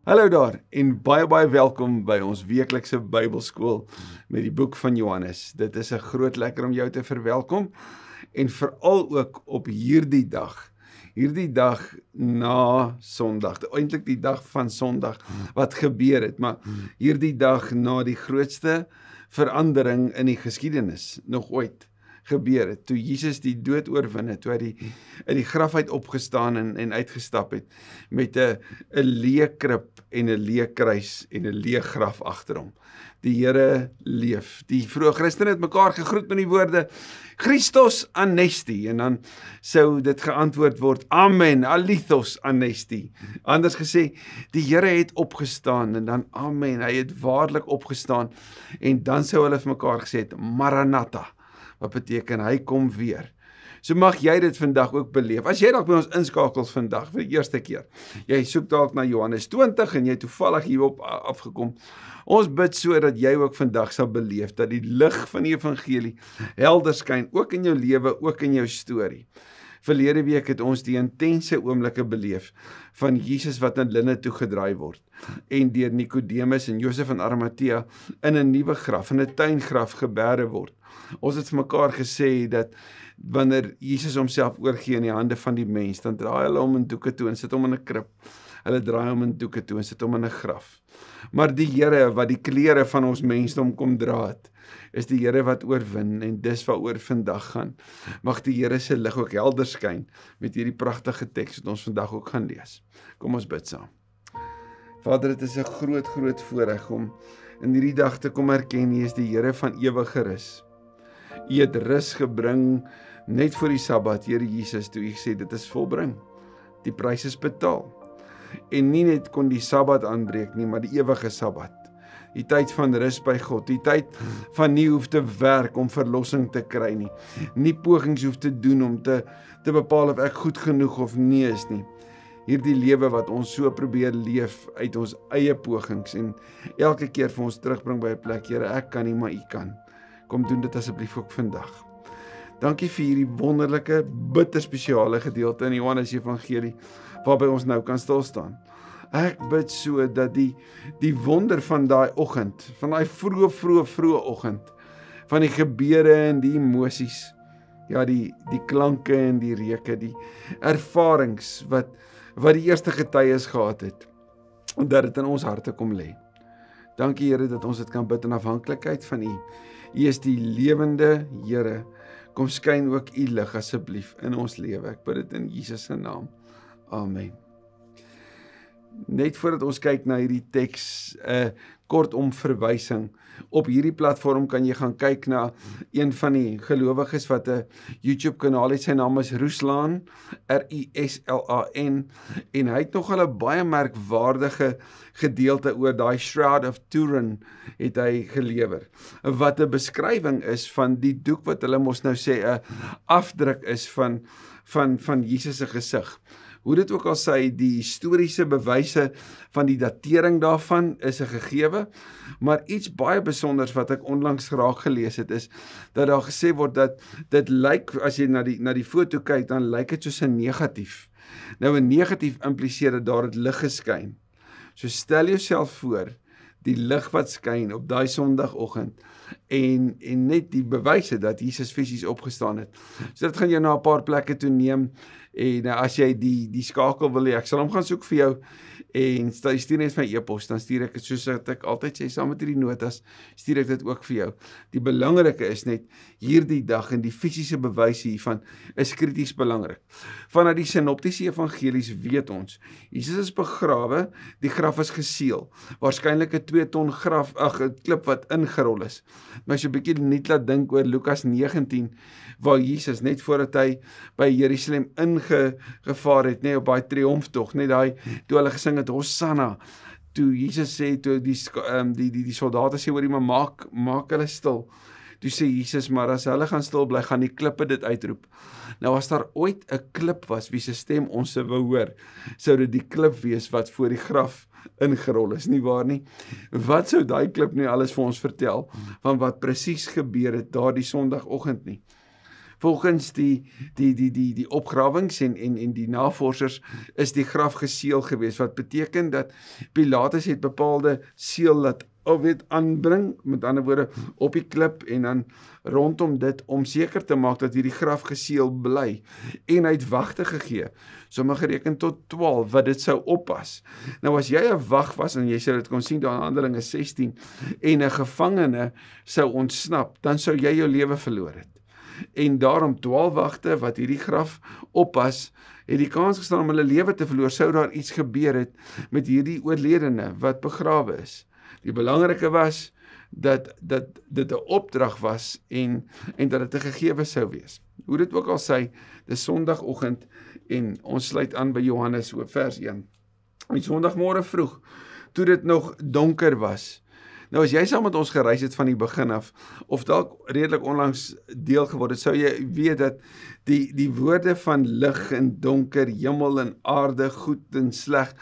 Hallo daar en baie welkom by ons weeklikse Bybelskool met die boek van Johannes. Dit is 'n groot lekker om jou te verwelkom en veral ook op hierdie dag na Sondag, eintlik die dag van Sondag wat gebeur het, maar hierdie dag na die grootste verandering in die geskiedenis nog ooit gebeur het, toe Jesus die dood oorwin het, toe hy uit die graf uit opgestaan en uitgestap het, met 'n leë krib en 'n leë kruis en 'n leë graf agter hom. Die Here leef. Die vroeë Christene het mekaar gegroet met die woorde, Christos anesti, en dan sou dit geantwoord word, Amen, alithos anesti. Anders gesê, die Here het opgestaan, en dan Amen, hy het waarlik opgestaan, en dan sou hulle vir mekaar gesê het, Maranatha, wat beteken, hy kom weer. So mag jy dit vandag ook beleef. As jy dalk by ons inskakels vandag vir die eerste keer, jy soek dalk na Johannes 20 en jy toevallig hierop afgekom. Ons bid so dat jy ook vandag sal beleef dat die lig van die evangelie helder skyn, ook in jou lewe, ook in jou storie. Verlede week het ons die intense oomblikke beleef van Jesus wat in linne toegedraai word en deur Nikodemus en Josef van Arimatea in 'n nuwe graf, in 'n tuingraf geberre word. Ons het vir mekaar gesê dat wanneer Jesus homself oorgee in die hande van die mens, dan draai hulle hom in doeke toe en sit hom in 'n krib. Hulle draai hom in doeke toe en sit hom in 'n graf. Maar die Here wat die klere van ons mensdom kom dra het, is die Here wat oorwin en dis waaroor vandag gaan. Mag die Here se lig ook helder skyn met hierdie pragtige teks wat ons vandag ook gaan lees. Kom ons bid saam. Vader, dit is 'n groot voorreg om in hierdie dag te kom erken, U is die Here van ewige rus. U het rus gebring net voor die Sabbat, Here Jesus, toe U gesê dit is volbring. Die prys is betaal. En nie net kon die Sabbat aanbreek nie, maar die ewige Sabbat. Die tyd van rus by God, die tyd van nie hoef te werk om verlossing te kry nie. Nie pogings hoef te doen om te bepaal of ek goed genoeg of nie is nie. Hierdie lewe wat ons so probeer leef uit ons eie pogings en elke keer vir ons terugbring by 'n plek, Here, ek kan nie, maar U kan. Kom doen dit asseblief ook vandag. Dankie vir hierdie wonderlike, bitter spesiale gedeelte in die Johannes Evangelie, waarby ons nou kan stil staan. Ek bid so dat die wonder van daai oggend, van daai vroeë oggend, van die gebeure en die emosies, ja, die klanke en die reuke, die ervarings wat die eerste getuies gehad het, dat dit in ons harte kom lê. Dankie Here dat ons dit kan bid in afhanklikheid van U. U is die lewende Here. Kom skyn ook U lig asseblief in ons lewe. Ek bid dit in Jesus se naam. Amen. Net voordat ons kyk na hierdie teks, kortom verwysing. Op hierdie platform kan jy gaan kyk na een van die gelowiges wat 'n YouTube kanaal het. Sy naam is Ruslan, Ruslan, en hy het nogal 'n baie merkwaardige gedeelte oor daai Shroud of Turin het hy gelewer. Wat 'n beskrywing is van die doek wat hulle mos nou sê 'n afdruk is van Jesus se gesig. Hoe dit ook al sê, die historiese bewyse van die datering daarvan is 'n gegewe, maar iets baie besonders wat ek onlangs raak gelees het, is dat daar gesê word dat dit lyk, as jy na die foto kyk, dan lyk dit soos 'n negatief. Nou 'n negatief impliseer dat daar het lig geskyn. So stel jouself voor, die lig wat skyn op daai Sondagoggend en net die bewyse dat Jesus fisies opgestaan het. So dit gaan jou na 'n paar plekke toe neem en as jy die skakel wil hê, ek sal hom gaan soek vir jou en stuur net my e-pos, dan stuur ek dit soos ek altyd sê, saam met hierdie notas, stuur ek dit ook vir jou. Die belangrike is net, hierdie dag en die fisiese bewyse hiervan is krities belangrik. Vanuit die sinoptiese evangelies weet ons, Jesus is begrawe, die graf is geseël, waarskynlik 'n 2 ton klip wat ingerol is. Maar as jy 'n bietjie net laat dink oor Lukas 19, waar Jesus net voordat hy by Jerusalem ingevaar het, op daai triomftog, toe hulle gesing het Hosanna, toe Jesus sê, toe die soldate sê oor hom, maak hulle stil. Toe sê Jesus, maar as hulle gaan stil bly, gaan die klippe dit uitroep. Nou as daar ooit 'n klip was, wie se stem ons sou wou hoor, sou dit die klip wees wat voor die graf ingerol is, nie waar nie? Wat sou daai klip nie alles vir ons vertel, van wat presies gebeur het daardie Sondagoggend nie? Volgens die opgrawings en die navorsers is die graf geseël geweest, wat beteken dat Pilatus het bepaalde seël laat aanbring, met ander woorde op die klip en dan rondom dit om seker te maak dat hierdie graf geseël bly, en hy het wagte gegee, sommige reken tot 12 wat dit sou oppas. Nou as jy 'n wag was en jy sou dit kon sien daar in Handelinge 16 en 'n gevangene sou ontsnap, dan sou jy jou lewe verloor het. En daarom 12 wagte wat hierdie graf oppas, het die kans gestaan om hulle lewe te verloor, sou daar iets gebeur het met hierdie oorledene wat begrawe is. Die belangrike was dat dit 'n opdrag was en dat dit 'n gegewe sou wees. Hoe dit ook al sê, dis Sondagoggend en ons sluit aan by Johannes vers 1. Die Sondagmôre vroeg, toe dit nog donker was. Nou as jy saam met ons gereis het van die begin af, of dalk redelik onlangs deel geword het, sou jy weet dat die woorde van lig en donker, hemel en aarde, goed en sleg,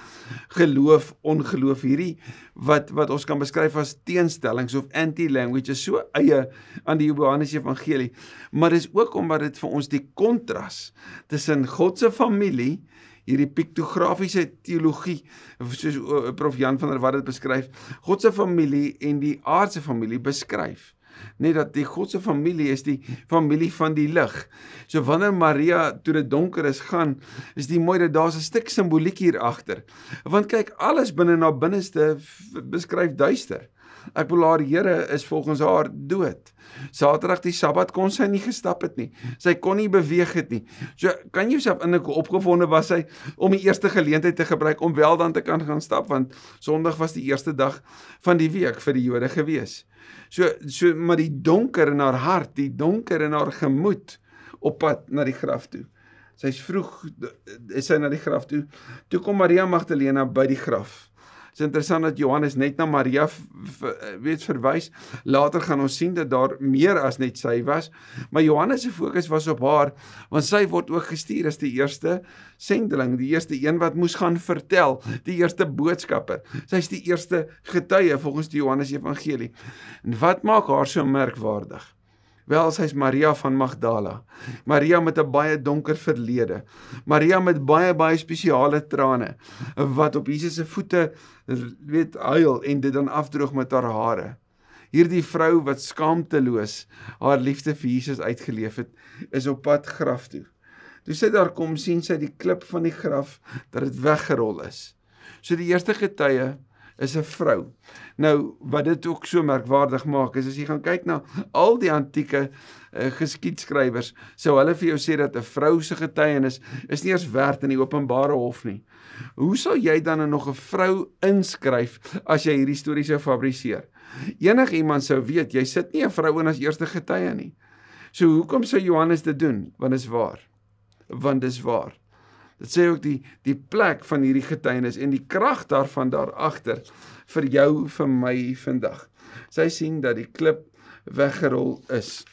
geloof, ongeloof, hierdie wat ons kan beskryf as teenstellings of anti-language, is so eie aan die Johannes Evangelie, maar dis ook omdat dit vir ons die kontras tussen God se familie, hierdie piktografiese teologie, soos Prof Jan van der Walt dit beskryf, God se familie en die aardse familie beskryf. Net dat die God se familie is die familie van die lig. So wanneer Maria, toe dit donker is, gaan, is die mooi dat daar's 'n stuk simboliek hier agter. Want kyk, alles binne na binneste beskryf duister. Ek bedoel, haar Here is volgens haar dood. Saterdag die Sabbat kon sy nie gestap het nie. Sy kon nie beweeg het nie. So kan jy jouself indink hoe opgewonde was sy om die eerste geleentheid te gebruik om wel dan te kan gaan stap, want Sondag was die eerste dag van die week vir die Jode gewees. So maar die donker in haar hart, die donker in haar gemoed op pad na die graf toe. Sy's vroeg is sy na die graf toe. Toe kom Maria Magdalena by die graf. Het is interessant dat Johannes net na Maria verwys. Later gaan ons sien dat daar meer as net sy was, maar Johannes se fokus was op haar, want sy word ook gestuur as die eerste sendeling, die eerste een wat moes gaan vertel, die eerste boodskapper. Sy is die eerste getuie volgens die Johannes Evangelie. En wat maak haar so merkwaardig? Wel, sy is Maria van Magdala, Maria met 'n baie donker verlede, Maria met baie spesiale trane, wat op Jesus se voete huil en dit dan afdroog met haar hare. Hierdie vrou wat skaamteloos haar liefde vir Jesus uitgeleef het, is op pad graf toe. Toe sy daar kom, sien sy die klip van die graf, dat dit weggerol is. So die eerste getuie is 'n vrou. Nou, wat dit ook so merkwaardig maak, is as jy gaan kyk na al die antieke geskiedskrywers, sou hulle vir jou sê dat 'n vrou se getuienis is nie eers werd in die openbare hof nie. Hoe sal jy dan nog 'n vrou inskryf as jy hierdie storie sou fabriseer? Enige iemand sou weet, jy sit nie 'n vrou in as eerste getuie nie. So hoekom sou Johannes dit doen? Want dis waar. Want dis waar. Dit sê ook die plek van hierdie getuienis en die krag daarvan daarachter vir jou, vir my vandag. Sy sien dat die klip weggerol is.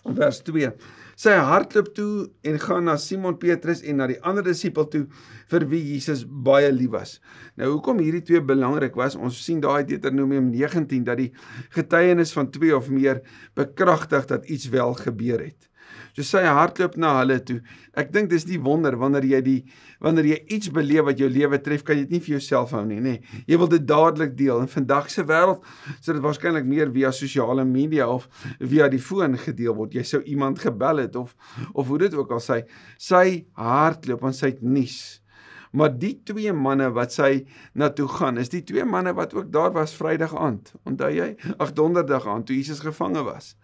Vers 2. Sy hardloop toe en gaan na Simon Petrus en na die ander disipel toe vir wie Jesus baie lief was. Nou hoekom hierdie twee belangrik was, ons sien daar uit Deuteronomium 19 dat die getuienis van 2 of meer bekragtig dat iets wel gebeur het. So sy hardloop na hulle toe. Ek dink dis die wonder, wanneer jy iets beleef wat jou lewe tref, kan jy dit nie vir jouself hou nie, nee. Jy wil dit dadelik deel. In vandag se wêreld sou dit waarskynlik meer via sosiale media of via die foon gedeel word. Jy sou iemand gebel het of hoe dit ook al sê. Sy hardloop want sy het nuus. Maar die twee manne wat sy na toe gaan, is die twee manne wat ook daar was Vrydag aand. Onthou jy? Donderdag aand, toe Jesus gevange was.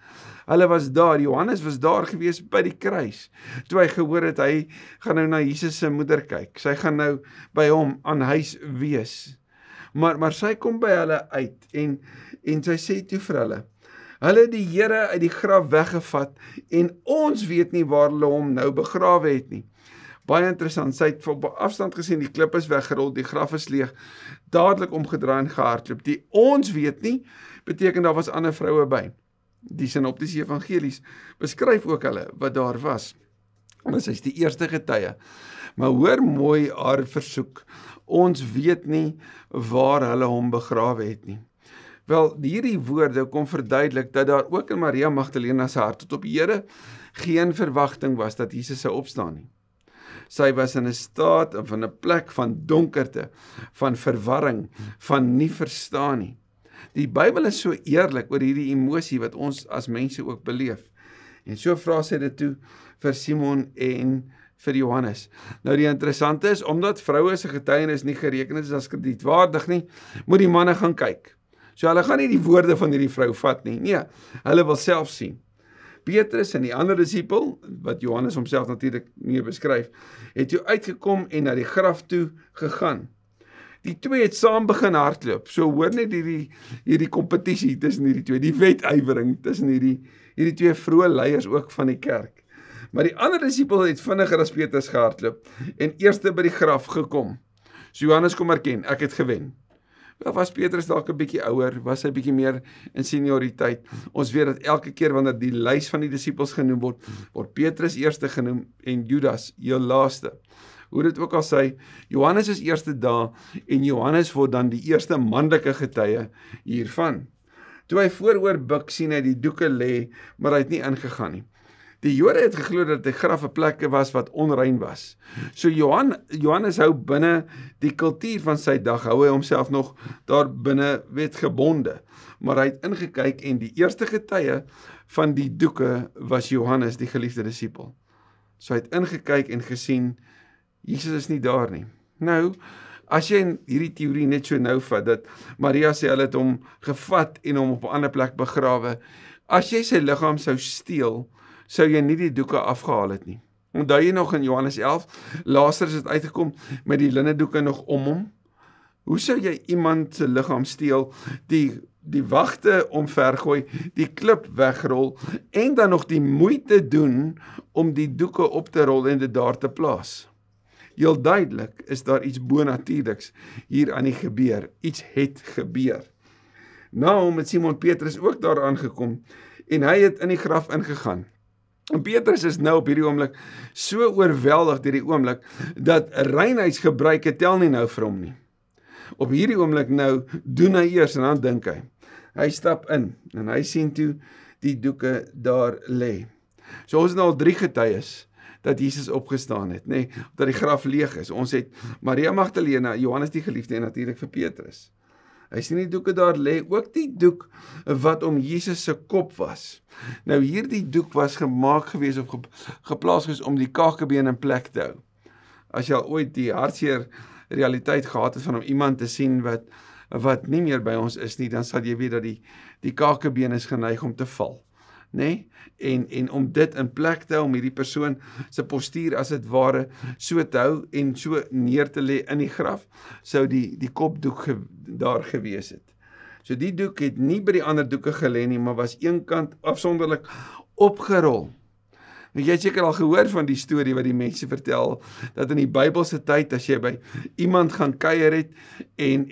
Hulle was daar, Johannes was daar gewees by die kruis. Toe hy gehoor het, hy gaan nou na Jesus se moeder kyk. Sy gaan nou by hom aan huis wees. Maar sy kom by hulle uit en sy sê toe vir hulle, hulle het die Here uit die graf weggevat en ons weet nie waar hulle hom nou begrawe het nie. Baie interessant, sy het op afstand gesien, die klip is weggerol, die graf is leeg, dadelik omgedraai en gehardloop. Die ons weet nie, beteken daar was ander vroue by. Die Sinoptiese Evangelies beskryf ook hulle wat daar was. Maar sy is die eerste getuie. Maar hoor mooi haar versoek, ons weet nie waar hulle hom begrawe het nie. Wel, hierdie woorde kom verduidelik dat daar ook in Maria Magdalena se hart tot op hede geen verwagting was dat Jesus sou opstaan nie. Sy was in 'n staat of in 'n plek van donkerte, van verwarring, van nie verstaan nie. Die Bybel is so eerlik oor hierdie emosie wat ons as mense ook beleef. En so vra sy dit toe vir Simon en vir Johannes. Nou die interessante is, omdat vroue se getuienis nie gereken is as kredietwaardig nie, moet die manne gaan kyk. So hulle gaan nie die woorde van hierdie vrou vat nie. Nee, hulle wil self sien. Petrus en die ander disipel, wat Johannes homself natuurlik nie beskryf, het toe uitgekom en na die graf toe gegaan. Die twee het saam begin hardloop. So hoor net hierdie kompetisie tussen hierdie twee, die wedywering tussen hierdie twee vroeë leiers ook van die kerk. Maar die ander disipel het vinniger as Petrus gehardloop en eerste by die graf gekom. So Johannes kom erken, ek het gewen. Wel, was Petrus dalk 'n bietjie ouer, was hy bietjie meer in senioriteit. Ons weet dat elke keer wanneer die lys van die disippels genoem word, word Petrus eerste genoem en Judas heel laaste. Hoe dit ook al sê, Johannes is eerste daar en Johannes word dan die eerste manlike getuie hiervan. Toe hy vooroor buig, sien hy die doeke lê, maar hy het nie ingegaan nie. Die Jode het geglo dat die graf 'n plek was wat onrein was. So Johannes hou binne die kultuur van sy dag, hou hy homself nog daar binne wetgebonde. Maar hy het ingekyk en die eerste getuie van die doeke was Johannes, die geliefde disipel. So hy het ingekyk en gesien, Jesus is nie daar nie. Nou, as jy hierdie teorie net so nou vat, dat Maria sê hulle het hom gevat en hom op 'n ander plek begrawe, as jy sy liggaam sou steel, sou jy nie die doeke afgehaal het nie. Onthou jy nog in Johannes 11, Lazarus het uitgekom met die linnedoeke nog om hom? Hoe sou jy iemand se liggaam steel, die wagte omvergooi, die klip wegrol en dan nog die moeite doen om die doeke op te rol en dit daar te plaas? Heel duidelik is daar iets bonatuurliks hier aan die gebeur. Iets het gebeur. Nou het Simon Petrus ook daar aangekom en hy het in die graf ingegaan. En Petrus is nou op hierdie oomblik so oorweldig deur die oomblik dat reinheidsgebruike tel nie nou vir hom nie. Op hierdie oomblik nou doen hy eers en dan dink hy. Hy stap in en hy sien toe die doeke daar lê. So ons het nou al 3 getuies dat Jesus opgestaan het, nê, dat die graf leeg is. Ons het Maria Magdalena, Johannes die geliefde en natuurlik vir Petrus. Hy sien die doeke daar lê, ook die doek wat om Jesus se kop was. Nou hierdie doek was gemaak gewees of geplaas gewees om die kakebeen in plek te hou. As jy al ooit die hartseer realiteit gehad het van om iemand te sien wat nie meer by ons is nie, dan sal jy weet dat die kakebeen is geneig om te val. Nee? En om dit in plek te hou, om hierdie persoon se postuur as dit ware so te hou en so neer te lê in die graf, sou die kopdoek daar gewees het. So die doek het nie by die ander doeke gelê nie, maar was eenkant afsonderlik opgerol. Nou, jy het seker al gehoor van die storie wat die mense vertel, dat in die Bybelse tyd, as jy by iemand gaan kuier het, en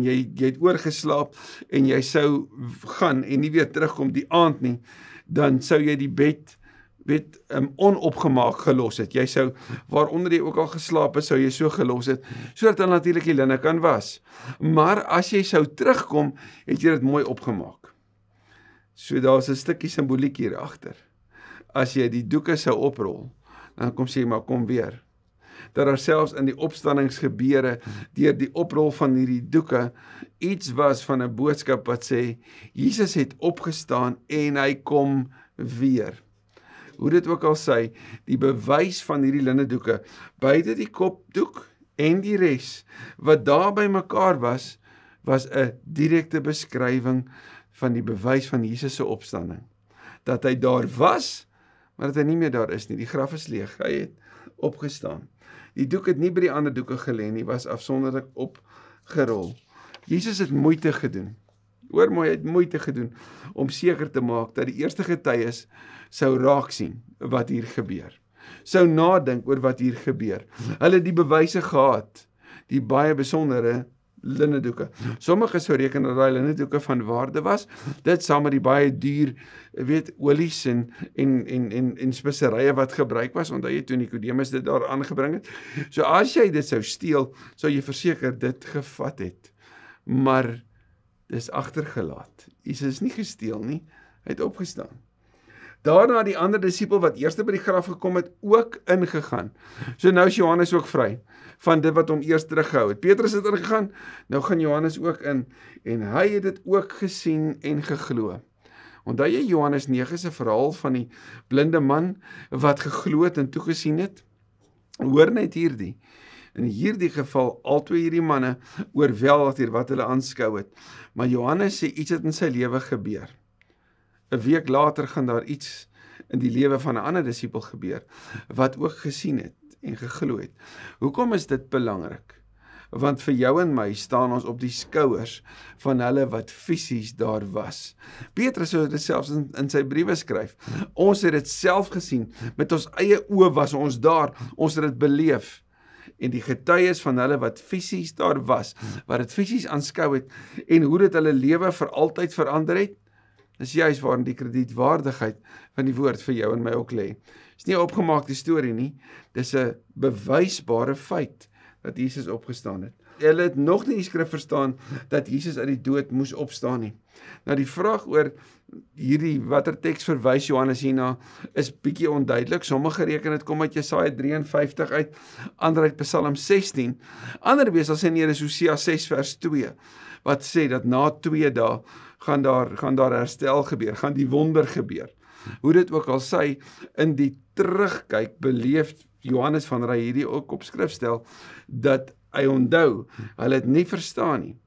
jy het oorgeslaap, en jy sou gaan, en nie weer terugkom die aand nie, dan sou jy die bed onopgemaak gelos het. Jy sou, waaronder jy ook al geslaap het, sou jy so gelos het, sodat dan natuurlik die linne kan was. Maar as jy sou terugkom, het jy dit mooi opgemaak. So daar is 'n stukkie simboliek hier agter. As jy die doeke sou oprol, dan kom sê maar kom weer. Dat daar selfs in die opstandingsgebeure, deur die oprol van hierdie doeke, iets was van 'n boodskap wat sê, Jesus het opgestaan en hy kom weer. Hoe dit ook al sê, die bewys van hierdie linnedoeke, beide die kopdoek en die res, wat daar by mekaar was 'n direkte beskrywing van die bewys van Jesus se opstanding. Dat hy daar was, maar dat hy nie meer daar is nie. Die graf is leeg, hy het opgestaan. Die doek het nie by die ander doeke gelê nie, was afsonderlik opgerol. Jesus het moeite gedoen. Hoor mooi, hy het moeite gedoen om seker te maak dat die eerste getuies sou raak sien wat hier gebeur. Sou nadink oor wat hier gebeur. Hulle het die bewyse gehad, die baie besondere linnedoeke. Sommige sou reken dat daai linnedoeke van waarde was, dit saam met die baie duur, olies en speserye wat gebruik was, omdat jy toe Nikodemus dit daar aangebring het. So as jy dit sou steel, sou jy verseker dit gevat het. Maar dis agtergelaat. Jesus is nie gesteel nie, hy het opgestaan. Daarna die ander disipel wat eerste by die graf gekom het, ook ingegaan. So nou is Johannes ook vry van dit wat hom eers teruggehou het. Petrus het ingegaan, nou gaan Johannes ook in, en hy het dit ook gesien en geglo. Onthou jy Johannes 9 is 'n verhaal van die blinde man wat geglo het en toegesien het? Hoor net hierdie. In hierdie geval, albei hierdie manne oorweldig deur wat hulle aanskou het. Maar Johannes sê iets het in sy lewe gebeur. 'n week later gaan daar iets in die lewe van 'n ander disipel gebeur, wat ook gesien het en geglo het. Hoekom is dit belangrik? Want vir jou en my staan ons op die skouers van hulle wat fisies daar was. Petrus het dit selfs in sy briewe skryf. Ons het dit self gesien, met ons eie oë was ons daar, ons het dit beleef. En die getuies van hulle wat fisies daar was, wat dit fisies aanskou het, en hoe dit hulle lewe vir altyd verander het, dis juist waarin die kredietwaardigheid van die woord vir jou en my ook lê. Dis nie 'n opgemaakte storie nie, dis 'n bewysbare feit dat Jesus opgestaan het. Hulle het nog nie die skrif verstaan dat Jesus uit die dood moes opstaan nie. Nou die vraag oor hierdie watter teks verwys Johannes hierna is bietjie onduidelik. Sommige reken dit kom uit Jesaja 53 uit, ander uit Psalm 16. Ander weer sal sê nee, dis Hosea 6 vers 2 wat sê dat na 2 dae gaan daar herstel gebeur, gaan die wonder gebeur. Hoe dit ook al sê, in die terugkyk beleef Johannes van Rey hierdie ook op skrif stel, dat hy onthou, hulle het nie verstaan nie,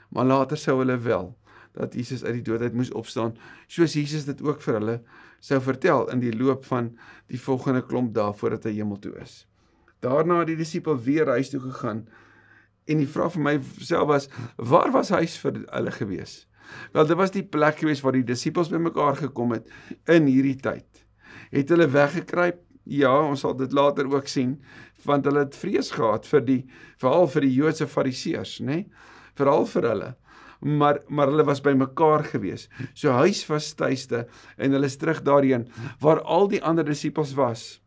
maar later sou hulle wel, dat Jesus uit die dood uit moes opstaan, soos Jesus dit ook vir hulle sou vertel in die loop van die volgende klomp dae voordat hy hemel toe is. Daarna het die disipel weer huis toe gegaan, en die vraag vir myself was, waar was huis vir hulle gewees? Wel, dit was die plek gewees waar die disipels bymekaar gekom het in hierdie tyd. Het hulle weggekruip? Ja, ons sal dit later ook sien, want hulle het vrees gehad veral vir die Joodse fariseërs, né? Veral vir hulle. Maar hulle was bymekaar gewees. So huis was tuiste en hulle is terug daarheen waar al die ander disipels was.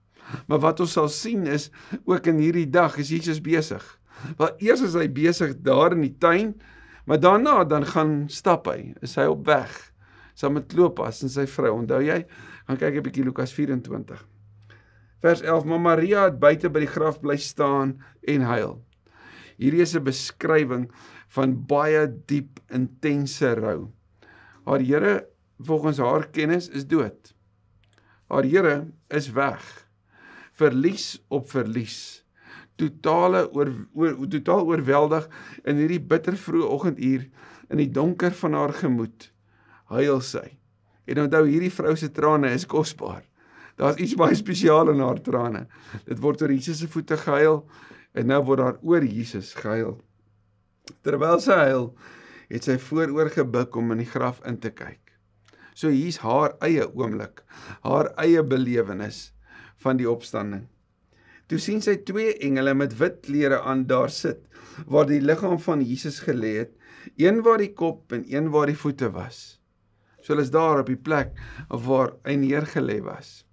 Maar wat ons sal sien is, ook in hierdie dag is Jesus besig. Wel, eers is hy besig daar in die tuin, maar daarna dan gaan stap hy, is hy op weg, saam met Klopas en sy vrou. Onthou jy? Gaan kyk 'n bietjie Lukas 24. Vers 11, maar Maria het buite by die graf bly staan en huil. Hierdie is 'n beskrywing van baie diep, intense rou. Haar Here, volgens haar kennis, is dood. Haar Here is weg. Verlies op verlies. Totaal oorweldig in hierdie bitter vroeë oggenduur in die donker van haar gemoed. Huil sy. En onthou, hierdie vrou se trane is kosbaar. Daar's iets baie spesiaal in haar trane. Dit word oor Jesus se voete gehuil en nou word daar oor Jesus gehuil. Terwyl sy huil, het sy vooroor gebuk om in die graf in te kyk. So hier's haar eie oomblik, haar eie belewenis van die opstanding. Toe sien sy 2 engele met wit klere aan daar sit, waar die liggaam van Jesus gelê het, een waar die kop en een waar die voete was. So hulle is daar op die plek waar hy neergelê was.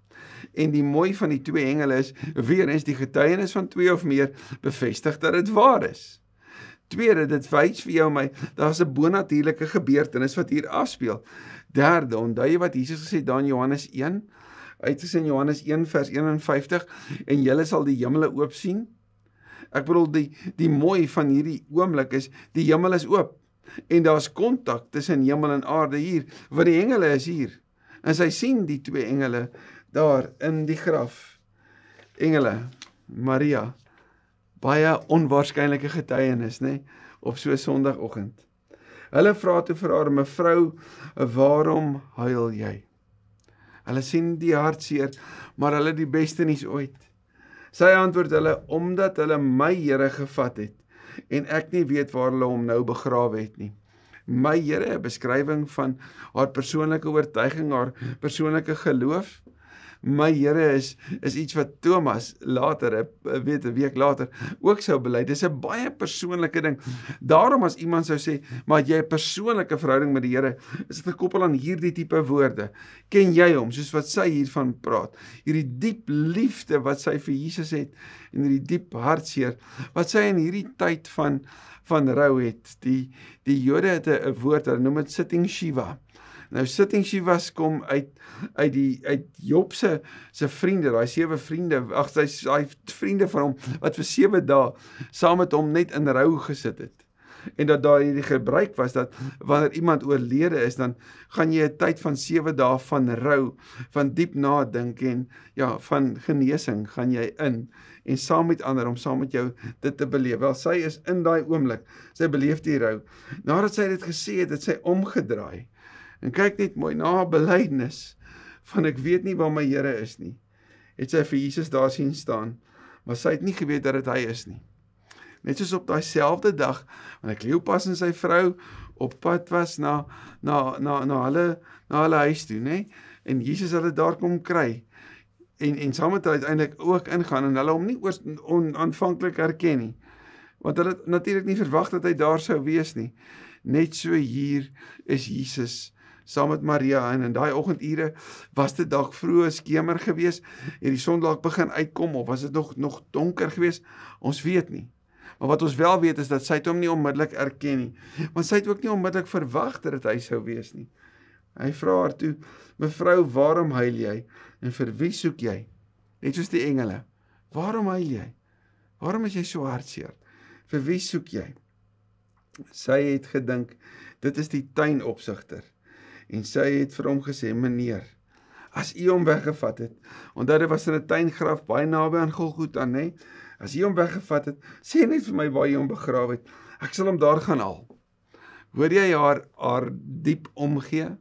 En die mooi van die 2 engele is, weer eens die getuienis van 2 of meer bevestig dat dit waar is. Tweede, dit wys vir jou en my, daar's 'n bonatuurlike gebeurtenis wat hier afspeel. Derde, onthou jy wat Jesus gesê daar in Johannes 1? Hy het gesê in Johannes 1 vers 51, en julle sal die hemele oop sien. Ek bedoel, die mooi van hierdie oomblik is, die hemel is oop, en daar's kontak tussen hemel en aarde hier, want die engele is hier. En sy sien die 2 engele daar in die graf. Engele, Maria, baie onwaarskynlike getuienis, né, op so 'n Sondagoggend. Hulle vra toe vir haar, mevrou, waarom huil jy? Hulle sien die hartseer, maar hulle die beste nuus ooit. Sy antwoord hulle, omdat hulle my Here gevat het, en ek nie weet waar hulle hom nou begrawe het nie. My Here, 'n beskrywing van haar persoonlike oortuiging, haar persoonlike geloof. my Here is iets wat Thomas later, 'n week later, ook sou bely. Dis 'n baie persoonlike ding. Daarom as iemand sou sê, maar het jy 'n persoonlike verhouding met die Here, is dit gekoppel aan hierdie tipe woorde. Ken jy hom, soos wat sy hiervan praat? Hierdie diep liefde wat sy vir Jesus het, en hierdie diep hartseer, wat sy in hierdie tyd van rou het. Die Jode het 'n woord, hulle noem dit sitting Shiva. Nou sitting Shivas kom uit Job se vriende, daai 7 vriende, hy vriende van hom, wat vir 7 dae saam met hom net in rou gesit het. En dat daar hierdie gebruik was, dat wanneer iemand oorlede is, dan gaan jy 'n tyd van 7 dae van rou, van diep nadink en ja, van genesing gaan jy in, en saam met ander, om saam met jou dit te beleef. Wel, sy is in daai oomblik, sy beleef die rou. Nadat sy dit gesê het sy omgedraai, en kyk net mooi, na 'n belydenis, van ek weet nie waar my Here is nie, het sy vir Jesus daar sien staan, maar sy het nie geweet dat dit hy is nie. Net soos op daai selfde dag, wanneer Kleopas en sy vrou op pad was na hulle huis toe, né? En Jesus hulle daar kom kry, en saam met hulle uiteindelik ook ingaan, en hulle hom nie aanvanklik herken nie, want hulle het natuurlik nie verwag dat hy daar sou wees nie. Net so hier is Jesus saam met Maria, en in daai oggendure was dit dalk vroeë skemer gewees, het die son dalk begin uitkom, of was dit nog donker gewees, ons weet nie. Maar wat ons wel weet is dat sy het hom nie onmiddellik erken nie, want sy het ook nie onmiddellik verwag dat hy sou wees nie. Hy vra haar toe, mevrou, waarom huil jy? En vir wie soek jy? Net soos die engele, waarom huil jy? Waarom is jy so hartseer? Vir wie soek jy? Sy het gedink, dit is die tuinopsigter, en sy het vir hom gesê, meneer, as u hom weggevat het, onthou dit was in 'n tuingraf baie naby aan Golgotha, né? As u hom weggevat het, sê net vir my waar jy hom begrawe het, ek sal hom daar gaan haal. Hoor jy haar diep omgee?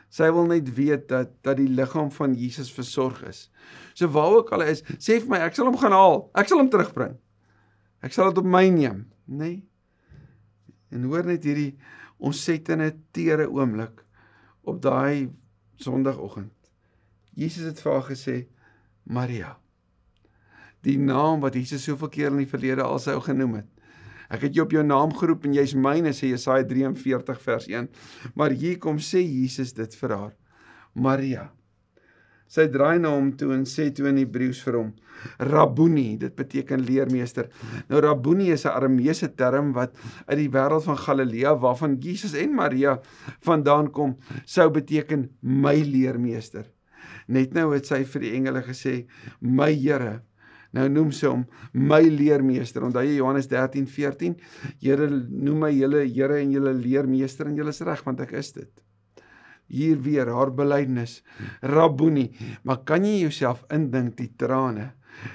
Sy wil net weet dat die liggaam van Jesus versorg is. So waar ook al is, sê vir my, ek sal hom gaan haal, ek sal hom terugbring. Ek sal dit op my neem, né? En hoor net hierdie ontsettende tere oomblik op daai Sondagoggend. Jesus het vir haar gesê, Maria. Die naam wat Jesus soveel keer in die verlede al sou genoem het. Ek het jou op jou naam geroep en jy's myne, sê Jesaja 43 vers 1. Maar hier kom sê Jesus dit vir haar. Maria. Sy draai na hom toe en sê toe in Hebreëus vir hom, Rabboni, dit beteken leermeester. Nou Rabboni is 'n Arameese term wat uit die wêreld van Galilea, waarvan Jesus en Maria vandaan kom, sou beteken my leermeester. Net nou het sy vir die engele gesê, my Here. Nou noem sy hom my leermeester. Onthou jy Johannes 13:14, Here noem my julle Here en julle leermeester, en julle is reg, want ek is dit. Hier weer haar belydenis, Rabboni, maar kan jy jouself indink die trane,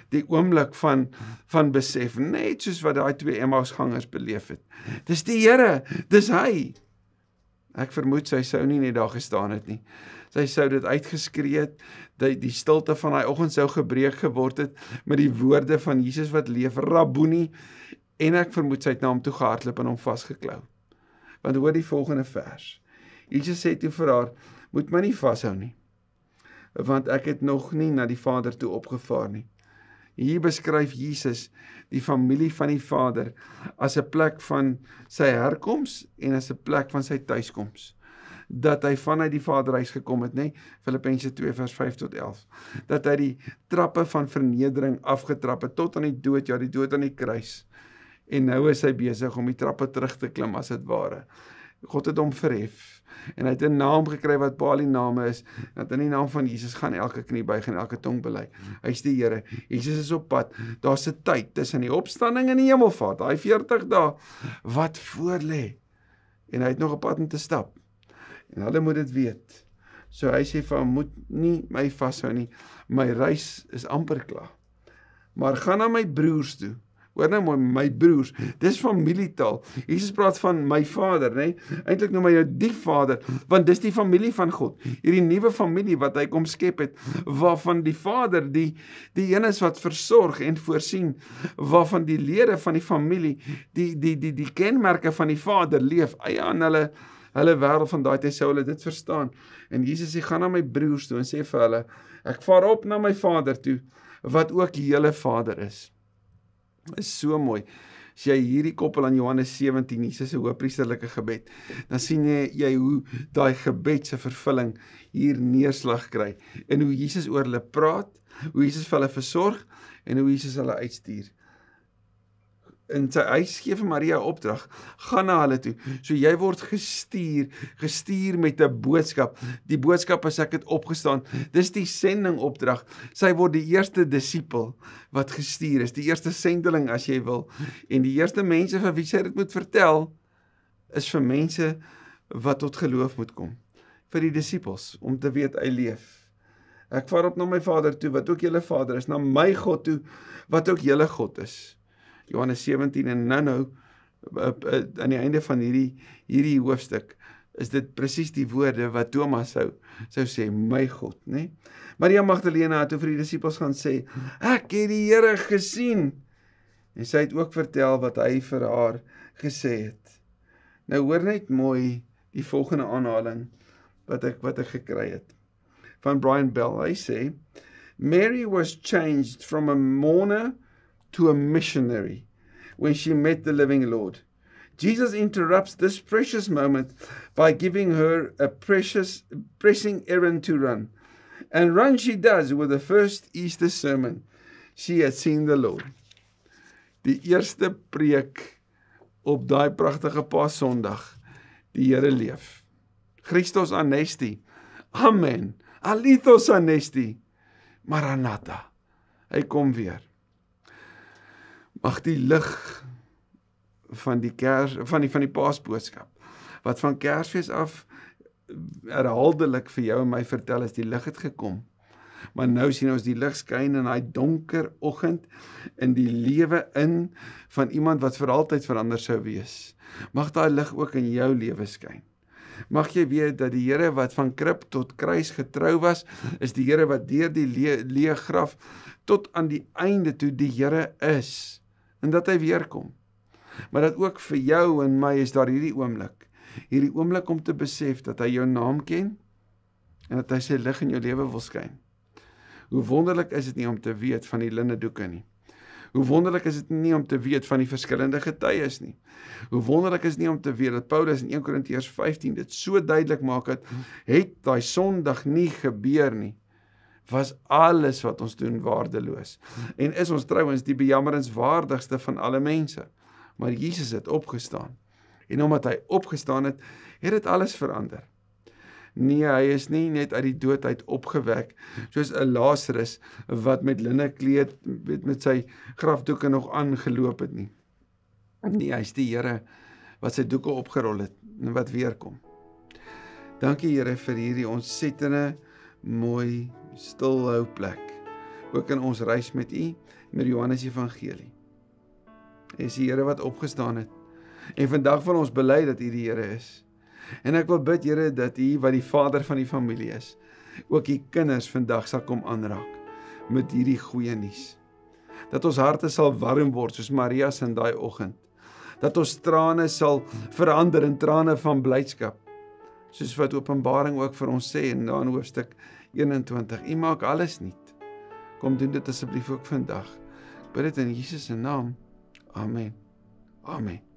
die oomblik van besef, net soos wat daai 2 Emmausgangers beleef het. Dis die Here, dis hy. Ek vermoed sy sou nie net daar gestaan het nie. Sy sou dit uitgeskree het, die stilte van daai oggend sou gebreek geword het met die woorde van Jesus wat leef, Rabboni, en ek vermoed sy het na hom toe gehardloop en hom vasgeklou. Want hoor die volgende vers. Jesus sê toe vir haar, moet my nie vashou nie, want ek het nog nie na die Vader toe opgevaar nie. Hier beskryf Jesus die familie van die Vader as 'n plek van sy herkoms en as 'n plek van sy tuiskoms. Dat hy vanuit die Vaderhuis gekom het, né? Filippense 2 vers 5 tot 11. Dat hy die trappe van vernedering afgetrap het tot aan die dood, ja, die dood aan die kruis. En nou is hy besig om die trappe terug te klim as dit ware. God het hom verhef, en hy het 'n naam gekry wat bo al die name is, dat in die naam van Jesus gaan elke knie buig en elke tong bely. Hy is die Here. Jesus is op pad. Daar's 'n tyd tussen die opstanding en die hemelvaart, daai 40 dae wat voor lê. En hy het nog 'n pad om te stap. En hulle moet dit weet. So hy sê vir hom, moet nie my vashou nie. My reis is amper klaar. Maar gaan na my broers toe. Hoor nou my broers, dis familietaal. Jesus praat van my Vader, né? Eintlik noem hy nou die Vader, want dis die familie van God. Hierdie nuwe familie wat hy kom skep het, waarvan die Vader die een is wat versorg en voorsien, waarvan die lede van die familie, die kenmerke van die Vader leef, eie aan Hulle wêreld van daai tyd sou hulle dit verstaan. En Jesus sê, gaan na my broers toe en sê vir hulle, ek vaar op na my Vader toe, wat ook julle Vader is. Is so mooi. As jy hierdie koppel aan Johannes 17, Jesus se hoëpriesterlike gebed, dan sien jy hoe daai gebed se vervulling hier neerslag kry, en hoe Jesus oor hulle praat, hoe Jesus vir hulle versorg, en hoe Jesus hulle uitstuur. En hy gee vir Maria opdrag, gaan na hulle toe, so jy word gestuur met 'n boodskap, die boodskap is ek het opgestaan, dis die sending opdrag, sy word die eerste disipel wat gestuur is, die eerste sendeling as jy wil, en die eerste mense vir wie sy dit moet vertel, is vir mense wat tot geloof moet kom, vir die disipels, om te weet, hy leef. Ek vaar op na my Vader toe, wat ook julle Vader is, na my God toe, wat ook julle God is. Johannes 17 en nou, aan die einde van hierdie hoofstuk, is dit presies die woorde wat Thomas sou sê, my God, né? Maria Magdalena het toe vir die disipels gaan sê, ek het die Here gesien, en sy het ook vertel wat hy vir haar gesê het. Nou hoor net mooi die volgende aanhaling, wat ek gekry het, van Brian Bell, hy sê, Mary was changed from a mourner to a missionary when she met the living Lord. Jesus interrupts this precious moment by giving her a pressing errand to run. And run she does with the first Easter sermon. She had seen the Lord. Die eerste preek op daai pragtige Paasondag, die Here leef. Christos anesti. Amen. Alithos anesti. Maranatha. Hy kom weer. Mag die lig van die Paasboodskap, wat van Kersfees af herhaaldelik vir jou en my vertel is, die lig het gekom. Maar nou sien ons die lig skyn in daai donker oggend in die lewe in van iemand wat vir altyd verander sou wees. Mag daai lig ook in jou lewe skyn. Mag jy weet dat die Here wat van krib tot kruis getrou was, is die Here wat deur die leë graf tot aan die einde toe die Here is. En dat hy weerkom. Maar dat ook vir jou en my is daar hierdie oomblik om te besef dat hy jou naam ken, en dat hy sy lig in jou lewe wil skyn. Hoe wonderlik is dit nie om te weet van die linnedoeke nie. Hoe wonderlik is dit nie om te weet van die verskillende getuies nie. Hoe wonderlik is dit nie om te weet dat Paulus in 1 Korintiërs 15 dit so duidelik maak het daai Sondag nie gebeur nie, was alles wat ons doen waardeloos. En is ons trouwens die bejammerenswaardigste van alle mense. Maar Jesus het opgestaan. En omdat hy opgestaan het, het dit alles verander. Nee, hy is nie net uit die dood uit opgewek, soos 'n Lazarus wat met linne kleed, met sy grafdoeke nog aangeloop het nie. Nee, hy is die Here wat sy doeke opgerol het en wat weerkom. Dankie Here vir hierdie ontsettende mooi stilhou plek, ook in ons reis met U, met Johannes Evangelie. Hy is die Here wat opgestaan het, en vandag wil ons bely dat U die Here is. En ek wil bid, Here, dat U wat die Vader van die familie is, ook U kinders vandag sal kom aanraak met hierdie goeie nuus. Dat ons harte sal warm word soos Maria's in daai oggend. Dat ons trane sal verander in trane van blydskap, soos wat Openbaring ook vir ons sê in hoofstuk 21. U maak alles nuut. Kom doen dit asseblief ook vandag. Bid dit in Jesus se naam. Amen. Amen.